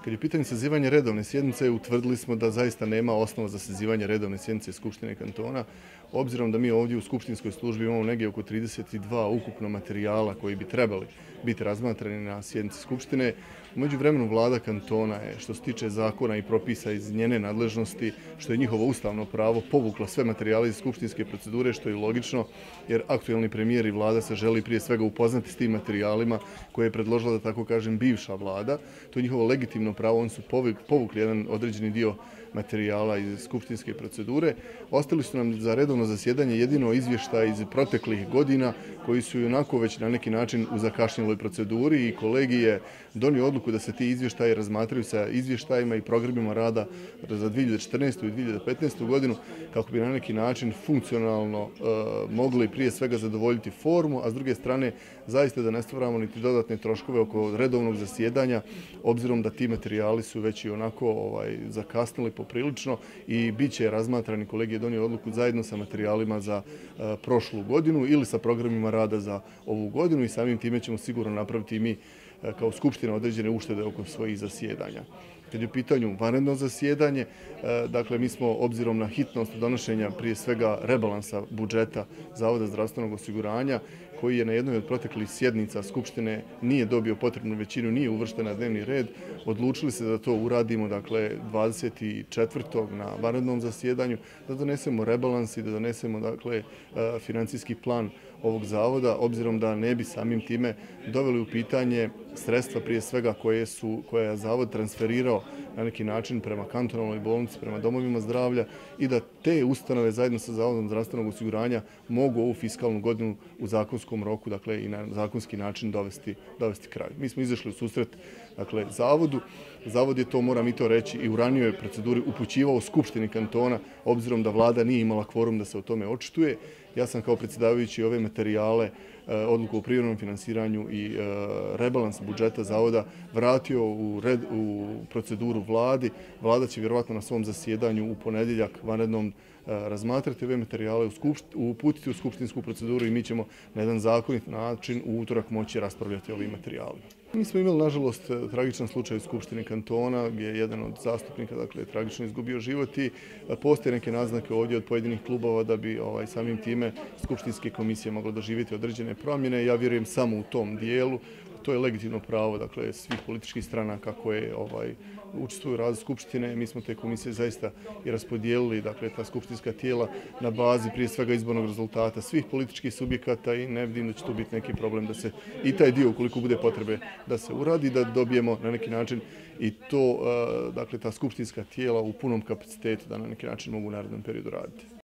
Kad je pitanje sazivanja redovne sjednice, utvrdili smo da zaista nema osnova za sazivanje redovne sjednice Skupštine kantona, obzirom da mi ovdje u skupštinskoj službi imamo negdje oko 32 ukupno materijala koji bi trebali biti razmatrani na sjednici Skupštine. U međuvremenu vlada kantona je, što se tiče zakona i propisa iz njene nadležnosti, što je njihovo ustavno pravo, povukla sve materijale iz skupštinske procedure, što je logično, jer aktuelni premijer i vlada se želi prije svega upoznati s tim materijalima koje je predložila, da tako kažem, bivša vlada. To je njihovo legitimno pravo, oni su povukli jedan određeni dio materijala iz skupštinske procedure. Ostali su nam za redovno zasjedanje jedino izvještaj iz proteklih godina koji su i onako već na neki način u zakašnjeloj proceduri i kolegij je donio odluku da se ti izvještaji razmatraju sa izvještajima i programima rada za 2014. i 2015. godinu kako bi na neki način funkcionalno mogli prije svega zadovoljiti formu, a s druge strane zaista da ne stvaramo niti dodatne troškove oko redovnog zasjedanja, obzirom da ti materijali su već i onako zakasnili poprilično i bit će razmatrani, kolegij je donio odluku zajedno sa materijalima za prošlu godinu ili sa programima rada za ovu godinu i samim time ćemo sigurno napraviti i mi kao Skupština određene uštede oko svojih zasjedanja. Kad je u pitanju vanredno zasjedanje, dakle mi smo obzirom na hitnost donošenja prije svega rebalansa budžeta Zavoda zdravstvenog osiguranja koji je na jednoj od proteklih sjednica Skupštine nije dobio potrebnu većinu, nije uvršten na dnevni red, odlučili se da to uradimo, dakle 24. na vanrednom zasjedanju, da donesemo rebalans i da donesemo, dakle, financijski plan ovog zavoda, obzirom da ne bi samim time doveli u pitanje sredstva prije svega koje je zavod transferirao na neki način prema kantonalnoj bolnici, prema domovima zdravlja i da te ustanove zajedno sa Zavodom zdravstvenog osiguranja mogu ovu fiskalnu godinu u zakonskom roku, dakle i na zakonski način dovesti kraju. Mi smo izašli u susret, dakle, zavodu. Zavod je to, moram i to reći, i u ranijoj proceduri upućivao Skupštini kantona, obzirom da vlada nije imala kvorum da se o tome očituje. Ja sam kao predsjedavajući ove materijale, odluku o privremenom finansiranju i rebalans budžeta zavoda vratio u proceduru vladi. Vlada će vjerovatno na svom zasjedanju u ponedjeljak vanrednom razmatrati ove materijale, uputiti u skupštinsku proceduru i mi ćemo na jedan zakonit način u utorak moći raspravljati o ovim materijalima. Mi smo imali, nažalost, tragičan slučaj u Skupštini kantona gdje je jedan od zastupnika, dakle, tragično izgubio život i postoje neke naznake ovdje od pojedinih klubova da bi samim time skupštinske komisije moglo doživjeti određene promjene. Ja vjerujem samo u tom dijelu. To je legitimno pravo, dakle, svih političkih stranaka koje učestvuju u radu Skupštine. Mi smo te komisije zaista i raspodijelili, dakle, ta skupštinska tijela na bazi prije svega izbornog rezultata svih političkih subjekata i ne vidim da će tu biti neki problem da se i taj dio, ukoliko bude potrebe, da se uradi, da dobijemo na neki način i to, dakle, ta skupštinska tijela u punom kapacitetu da na neki način mogu u narednom periodu raditi.